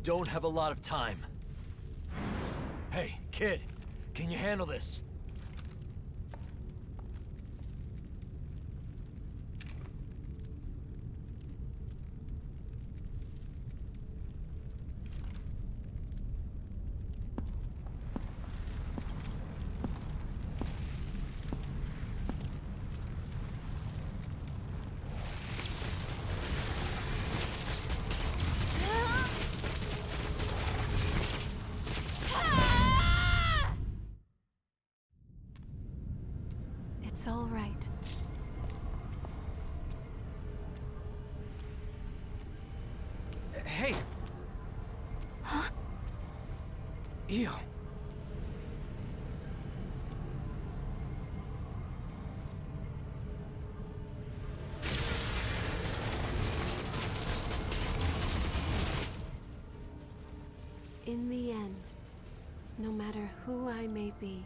don't have a lot of time. Hey, kid, can you handle this? It's all right. Hey! Huh? Io. In the end, no matter who I may be,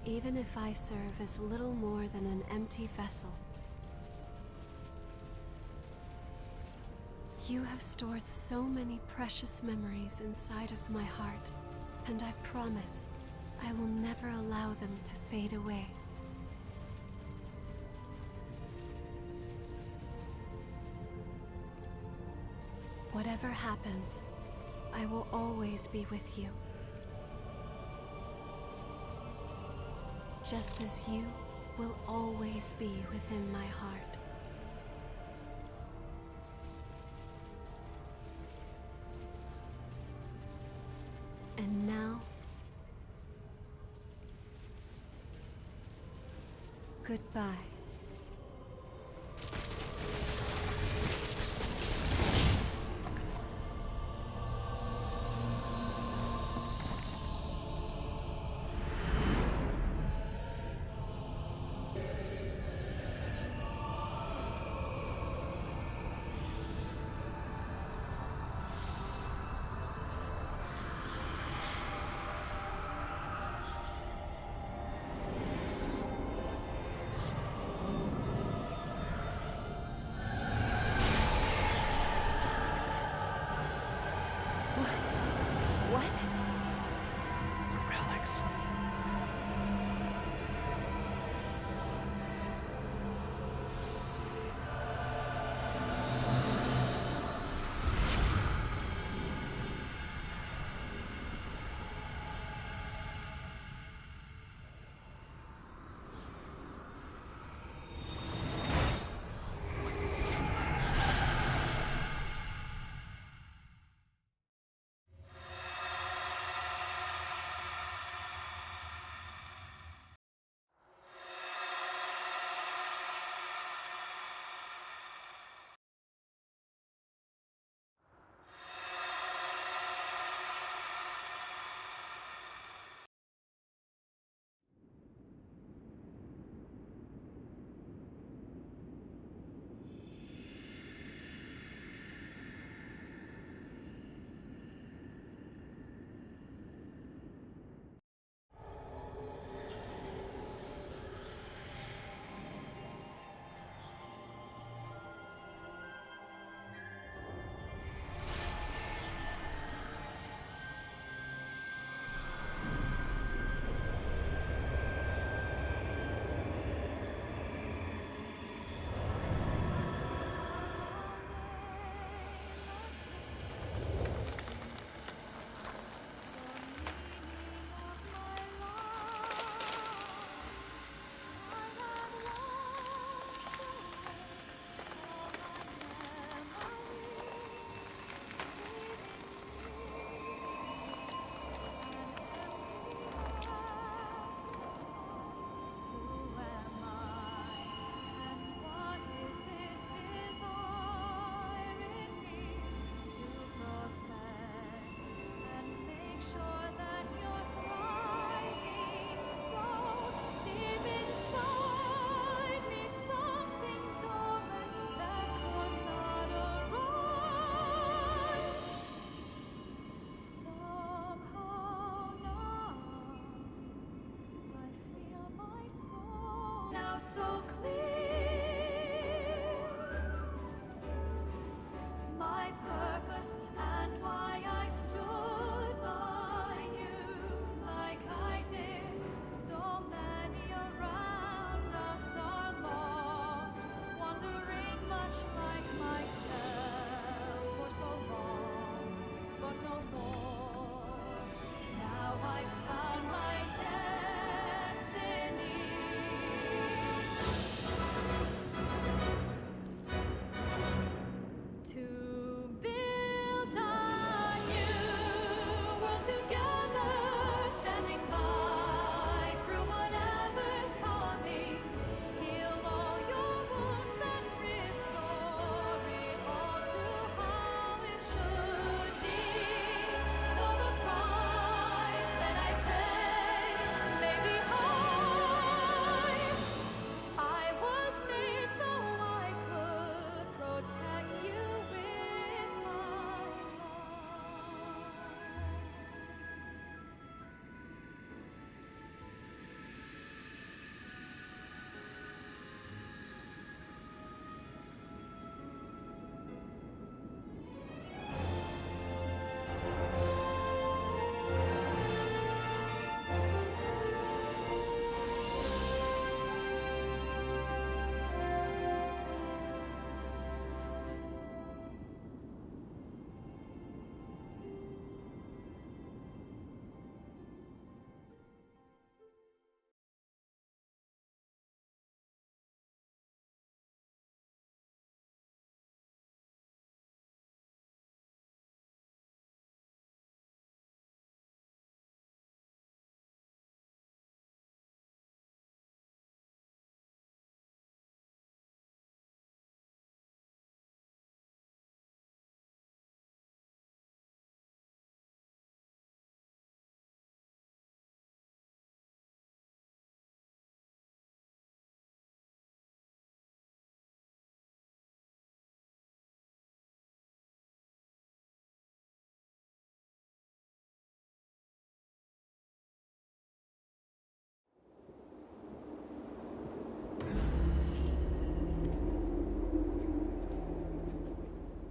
even if I serve as little more than an empty vessel, you have stored so many precious memories inside of my heart, and I promise I will never allow them to fade away. Whatever happens, I will always be with you. Just as you will always be within my heart. And now, goodbye.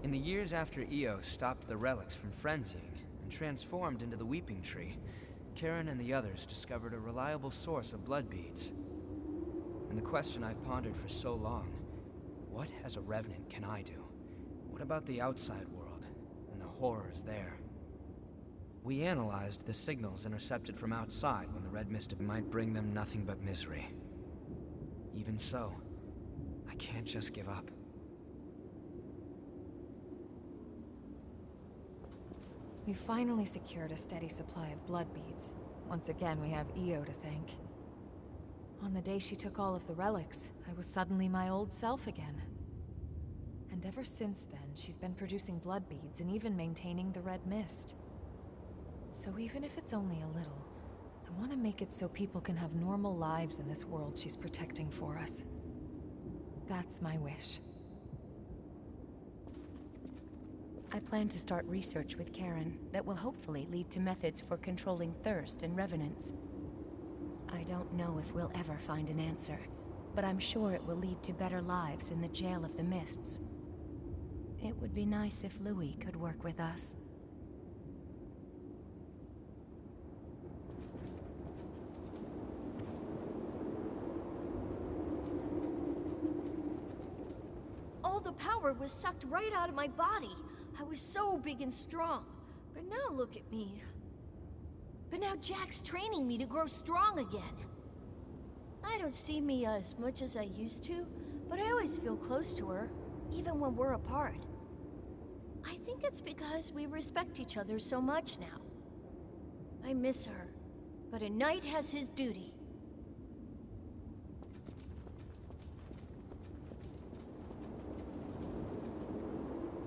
In the years after Io stopped the relics from frenzying and transformed into the Weeping Tree, Karen and the others discovered a reliable source of blood beads. And the question I've pondered for so long, what as a Revenant can I do? What about the outside world and the horrors there? We analyzed the signals intercepted from outside when the Red Mist might bring them nothing but misery. Even so, I can't just give up. We finally secured a steady supply of blood beads. Once again, we have Io to thank. On the day she took all of the relics, I was suddenly my old self again. And ever since then, she's been producing blood beads and even maintaining the Red Mist. So even if it's only a little, I want to make it so people can have normal lives in this world she's protecting for us. That's my wish. I plan to start research with Karen that will hopefully lead to methods for controlling thirst and revenants. I don't know if we'll ever find an answer, but I'm sure it will lead to better lives in the Jail of the Mists. It would be nice if Louis could work with us. All the power was sucked right out of my body. I was so big and strong. But now look at me. But now Jack's training me to grow strong again. I don't see Mia as much as I used to, but I always feel close to her, even when we're apart. I think it's because we respect each other so much now. I miss her, but a knight has his duty.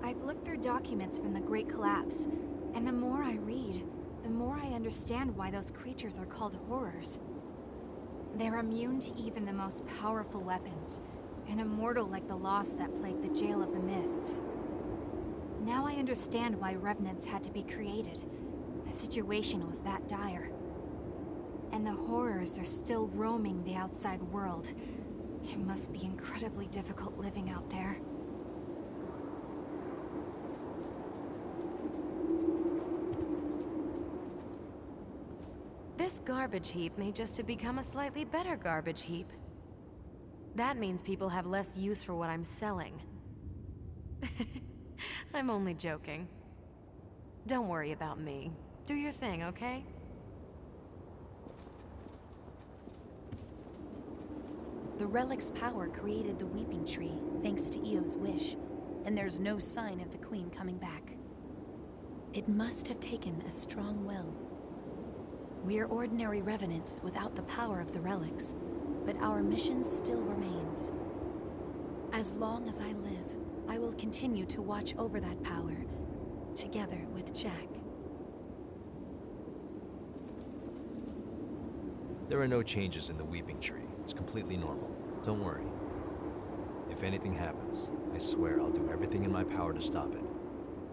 I've looked through documents from the Great Collapse, and the more I read, the more I understand why those creatures are called horrors. They're immune to even the most powerful weapons, and immortal like the lost that plagued the Jail of the Mists. Now I understand why Revenants had to be created. The situation was that dire. And the horrors are still roaming the outside world. It must be incredibly difficult living out there. This garbage heap may just have become a slightly better garbage heap. That means people have less use for what I'm selling. I'm only joking. Don't worry about me. Do your thing, okay? The relic's power created the Weeping Tree, thanks to Io's wish, and there's no sign of the Queen coming back. It must have taken a strong will. We're ordinary revenants without the power of the relics, but our mission still remains. As long as I live, I will continue to watch over that power, together with Jack. There are no changes in the Weeping Tree. It's completely normal. Don't worry. If anything happens, I swear I'll do everything in my power to stop it.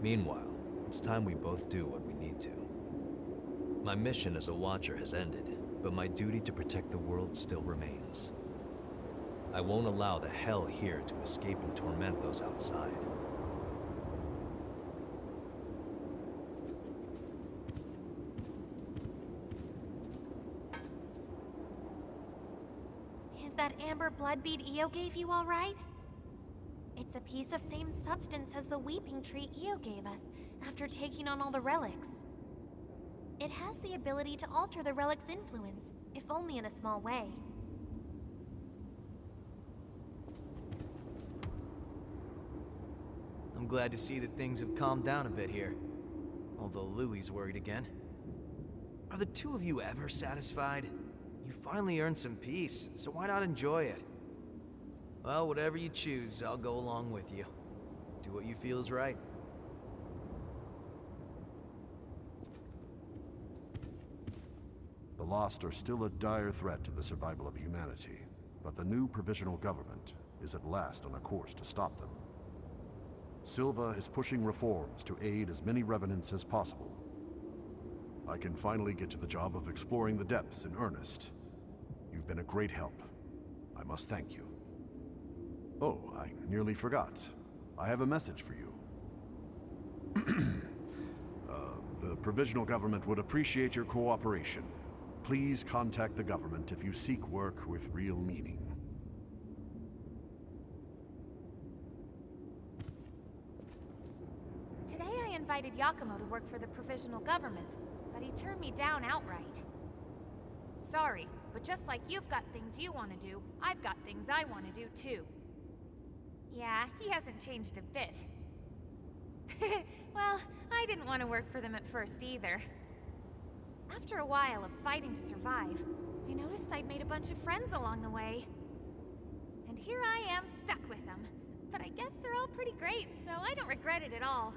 Meanwhile, it's time we both do what we need to. My mission as a Watcher has ended, but my duty to protect the world still remains. I won't allow the hell here to escape and torment those outside. Is that amber blood bead Io gave you all right? It's a piece of same substance as the Weeping Tree Io gave us after taking on all the relics. It has the ability to alter the relic's influence, if only in a small way. I'm glad to see that things have calmed down a bit here. Although Louie's worried again. Are the two of you ever satisfied? You finally earned some peace, so why not enjoy it? Well, whatever you choose, I'll go along with you. Do what you feel is right. The Lost are still a dire threat to the survival of humanity, but the new provisional government is at last on a course to stop them. Silva is pushing reforms to aid as many revenants as possible. I can finally get to the job of exploring the depths in earnest. You've been a great help. I must thank you. Oh, I nearly forgot. I have a message for you. Provisional Government would appreciate your cooperation. Please contact the government if you seek work with real meaning. Today I invited Yakumo to work for the Provisional Government, but he turned me down outright. Sorry, but just like you've got things you want to do, I've got things I want to do too. Yeah, he hasn't changed a bit. Well, I didn't want to work for them at first either. After a while of fighting to survive, I noticed I'd made a bunch of friends along the way. And here I am stuck with them. But I guess they're all pretty great, so I don't regret it at all.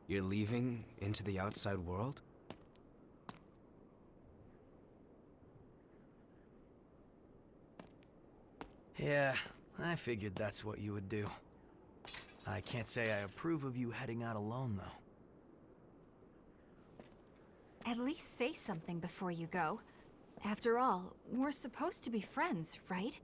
You're leaving into the outside world? Yeah, I figured that's what you would do. I can't say I approve of you heading out alone, though. At least say something before you go. After all, we're supposed to be friends, right?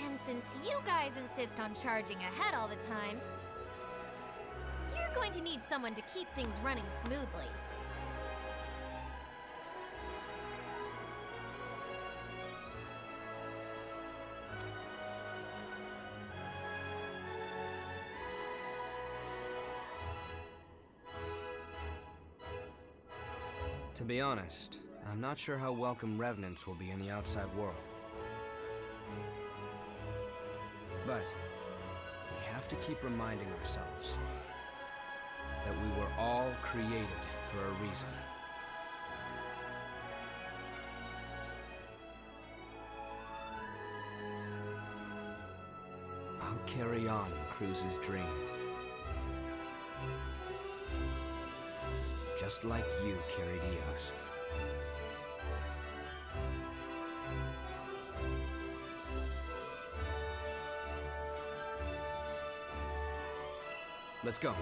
And since you guys insist on charging ahead all the time, you're going to need someone to keep things running smoothly. To be honest, I'm not sure how welcome revenants will be in the outside world. But we have to keep reminding ourselves that we were all created for a reason. I'll carry on Cruz's dream. Just like you carried Eos. Let's go.